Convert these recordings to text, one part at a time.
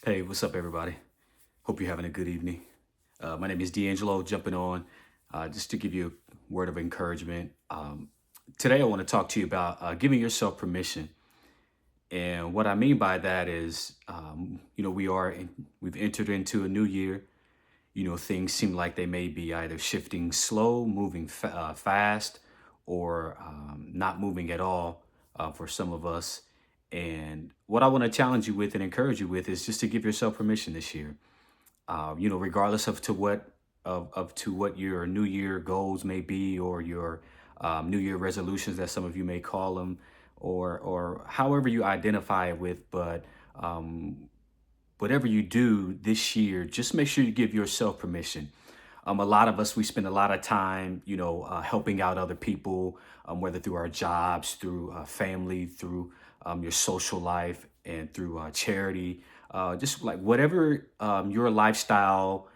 Hey, what's up, everybody? Hope you're having a good evening. My name is D'Angelo, jumping on just to give you a word of encouragement. Today, I want to talk to you about giving yourself permission. And what I mean by that is, we've entered into a new year. Things seem like they may be either shifting slow, moving fast, or not moving at all for some of us. And what I want to challenge you with and encourage you with is just to give yourself permission this year, regardless of to what your New Year goals may be, or your New Year resolutions, that some of you may call them, or however you identify it with. But whatever you do this year, just make sure you give yourself permission. A lot of us, we spend a lot of time, helping out other people, whether through our jobs, through family, through your social life, and through charity. Just like whatever your lifestyle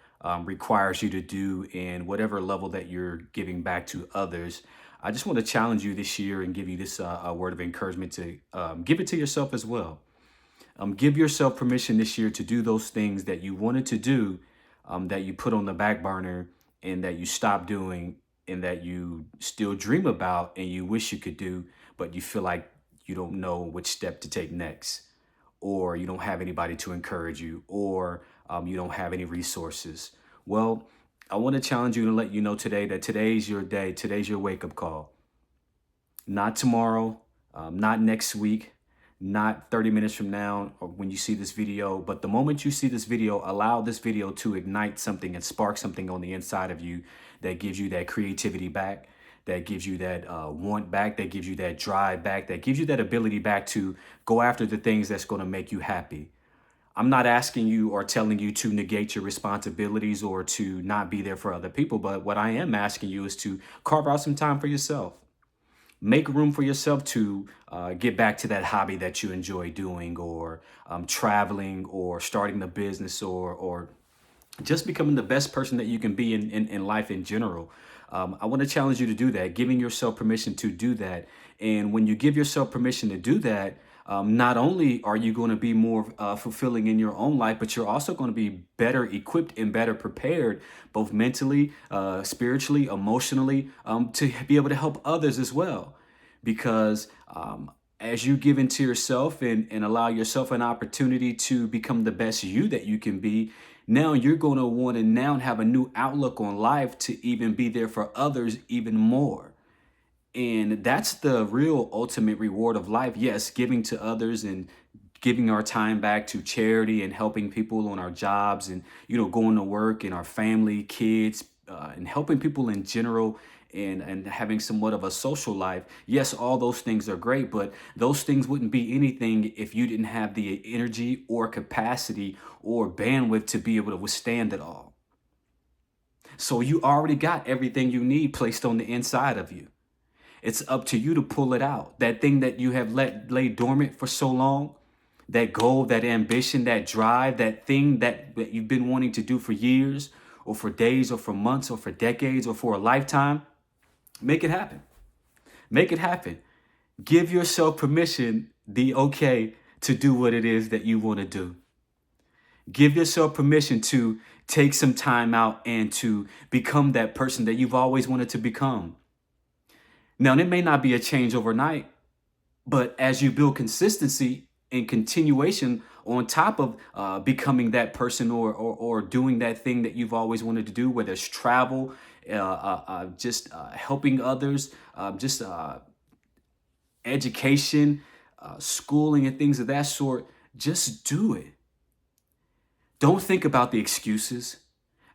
requires you to do, and whatever level that you're giving back to others. I just want to challenge you this year and give you this a word of encouragement to give it to yourself as well. Give yourself permission this year to do those things that you wanted to do, that you put on the back burner, and that you stopped doing, and that you still dream about and you wish you could do, but you feel like you don't know which step to take next, or you don't have anybody to encourage you, or you don't have any resources. Well, I want to challenge you and let you know today that today's your day, today's your wake up call. Not tomorrow, not next week, not 30 minutes from now or when you see this video, but the moment you see this video, allow this video to ignite something and spark something on the inside of you that gives you that creativity back, that gives you that want back, that gives you that drive back, that gives you that ability back to go after the things that's going to make you happy. I'm not asking you or telling you to negate your responsibilities or to not be there for other people, but what I am asking you is to carve out some time for yourself. Make room for yourself to get back to that hobby that you enjoy doing, or traveling, or starting a business, or just becoming the best person that you can be in life in general. I want to challenge you to do that, giving yourself permission to do that. And when you give yourself permission to do that, not only are you going to be more fulfilling in your own life, but you're also going to be better equipped and better prepared, both mentally, spiritually, emotionally, to be able to help others as well. Because as you give into yourself and allow yourself an opportunity to become the best you that you can be, now you're going to want to now have a new outlook on life to even be there for others even more. And that's the real ultimate reward of life. Yes, giving to others and giving our time back to charity and helping people on our jobs, and going to work, and our family, kids, and helping people in general, and having somewhat of a social life. Yes, all those things are great, but those things wouldn't be anything if you didn't have the energy or capacity or bandwidth to be able to withstand it all. So you already got everything you need placed on the inside of you. It's up to you to pull it out. That thing that you have let lay dormant for so long, that goal, that ambition, that drive, that thing that you've been wanting to do for years, or for days, or for months, or for decades, or for a lifetime, make it happen. Make it happen. Give yourself permission, the okay, to do what it is that you want to do. Give yourself permission to take some time out and to become that person that you've always wanted to become. Now, it may not be a change overnight, but as you build consistency and continuation on top of becoming that person, or doing that thing that you've always wanted to do, whether it's travel, just helping others, just education, schooling, and things of that sort, just do it. Don't think about the excuses.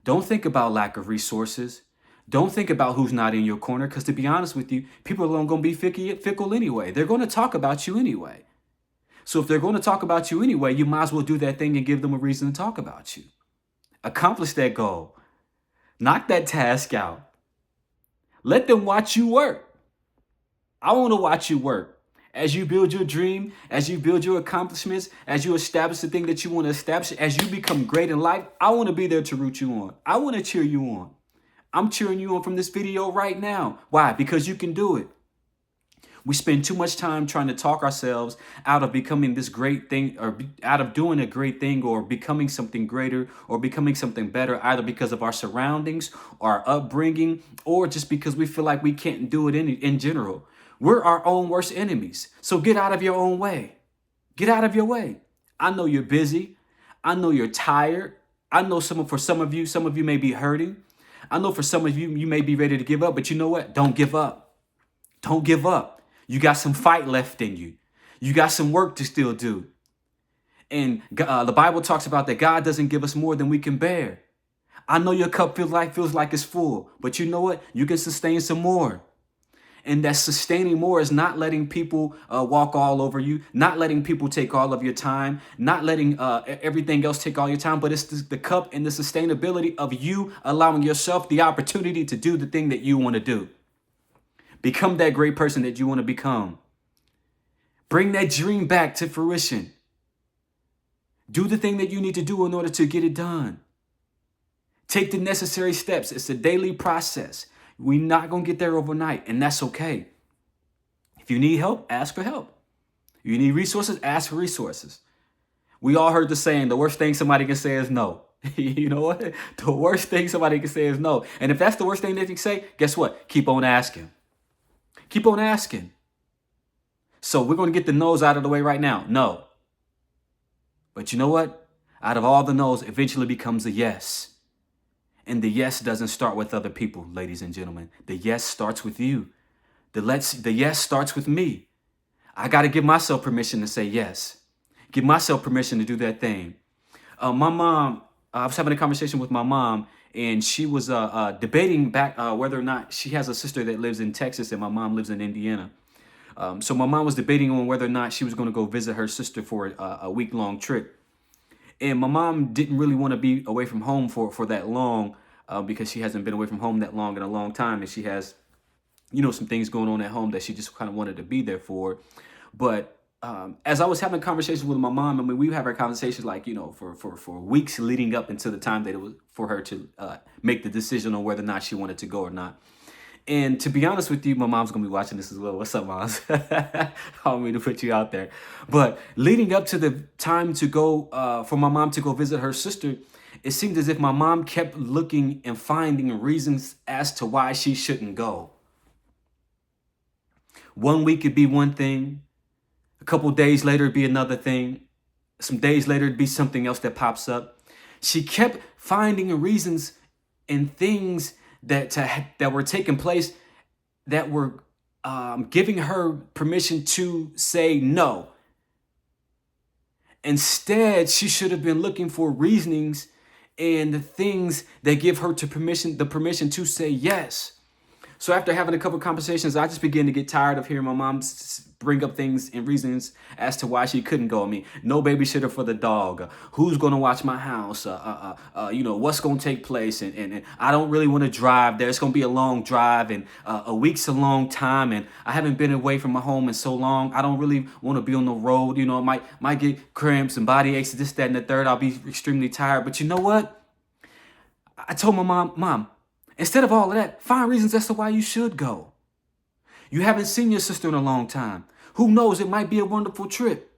Don't think about lack of resources. Don't think about who's not in your corner, because to be honest with you, people are going to be fickle anyway. They're going to talk about you anyway. So if they're going to talk about you anyway, you might as well do that thing and give them a reason to talk about you. Accomplish that goal. Knock that task out. Let them watch you work. I want to watch you work. As you build your dream, as you build your accomplishments, as you establish the thing that you want to establish, as you become great in life, I want to be there to root you on. I want to cheer you on. I'm cheering you on from this video right now. Why? Because you can do it. We spend too much time trying to talk ourselves out of becoming this great thing out of doing a great thing or becoming something greater or becoming something better, either because of our surroundings, our upbringing, or just because we feel like we can't do it in general. We're our own worst enemies. So get out of your own way. Get out of your way. I know you're busy. I know you're tired. I know for some of you may be hurting. I know for some of you, you may be ready to give up, but you know what? Don't give up. Don't give up. You got some fight left in you. You got some work to still do. And the Bible talks about that God doesn't give us more than we can bear. I know your cup feels like it's full, but you know what? You can sustain some more. And that sustaining more is not letting people walk all over you, not letting people take all of your time, not letting everything else take all your time, but it's the cup and the sustainability of you allowing yourself the opportunity to do the thing that you want to do. Become that great person that you want to become. Bring that dream back to fruition. Do the thing that you need to do in order to get it done. Take the necessary steps. It's a daily process. We're not going to get there overnight, and that's okay. If you need help, ask for help. If you need resources, ask for resources. We all heard the saying, the worst thing somebody can say is no. You know what? The worst thing somebody can say is no. And if that's the worst thing they can say, guess what? Keep on asking. Keep on asking. So we're going to get the no's out of the way right now. No. But you know what? Out of all the no's, eventually becomes a yes. And the yes doesn't start with other people, ladies and gentlemen. The yes starts with you. The yes starts with me. I got to give myself permission to say yes. Give myself permission to do that thing. My mom, I was having a conversation with my mom, and she was debating back whether or not she has a sister that lives in Texas and my mom lives in Indiana. So my mom was debating on whether or not she was going to go visit her sister for a week-long trip. And my mom didn't really want to be away from home for that long because she hasn't been away from home that long in a long time. And she has, some things going on at home that she just kind of wanted to be there for. But as I was having conversations with my mom, I mean, we have our conversations like, for weeks leading up until the time that it was for her to make the decision on whether or not she wanted to go or not. And to be honest with you, my mom's going to be watching this as well. What's up, moms? I don't mean to put you out there. But leading up to the time to go, for my mom to go visit her sister, it seemed as if my mom kept looking and finding reasons as to why she shouldn't go. One week it'd be one thing. A couple days later, it'd be another thing. Some days later, it'd be something else that pops up. She kept finding reasons and things that were taking place that were giving her permission to say no. Instead, she should have been looking for reasonings and the things that give her the permission to say yes. So after having a couple conversations, I just began to get tired of hearing my mom bring up things and reasons as to why she couldn't go. I mean, no babysitter for the dog. Who's going to watch my house? What's going to take place? And I don't really want to drive there. It's going to be a long drive, and a week's a long time. And I haven't been away from my home in so long. I don't really want to be on the road. Might get cramps and body aches, this, that, and the third. I'll be extremely tired. But you know what? I told my mom, instead of all of that, find reasons as to why you should go. You haven't seen your sister in a long time. Who knows? It might be a wonderful trip.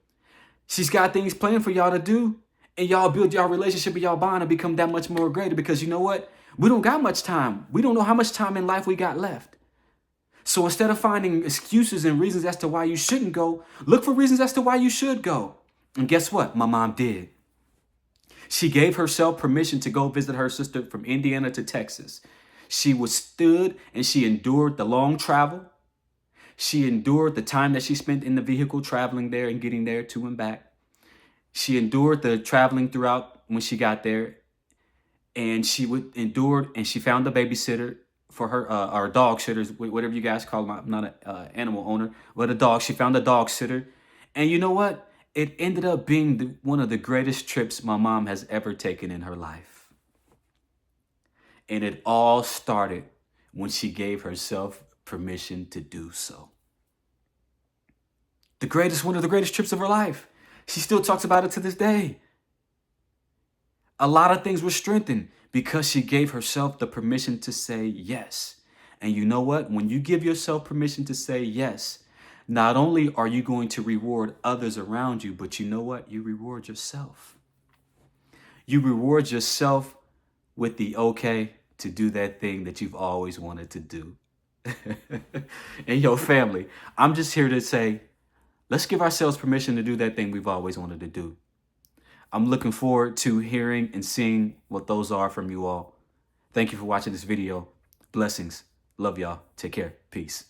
She's got things planned for y'all to do, and y'all build y'all relationship and y'all bond and become that much more greater, because you know what? We don't got much time. We don't know how much time in life we got left. So instead of finding excuses and reasons as to why you shouldn't go, look for reasons as to why you should go. And guess what? My mom did. She gave herself permission to go visit her sister from Indiana to Texas. She withstood and she endured the long travel. She endured the time that she spent in the vehicle traveling there and getting there to and back. She endured the traveling throughout when she got there. And she endured and she found a babysitter for her, or dog sitters, whatever you guys call them. I'm not an animal owner, but a dog. She found a dog sitter. And you know what? It ended up being one of the greatest trips my mom has ever taken in her life. And it all started when she gave herself permission to do so. One of the greatest trips of her life. She still talks about it to this day. A lot of things were strengthened because she gave herself the permission to say yes. And you know what? When you give yourself permission to say yes, Not only are you going to reward others around you, but you know what? You reward yourself. You reward yourself with the okay to do that thing that you've always wanted to do. And your family, I'm just here to say, let's give ourselves permission to do that thing we've always wanted to do. I'm looking forward to hearing and seeing what those are from you all. Thank you for watching this video. Blessings. Love y'all. Take care. Peace.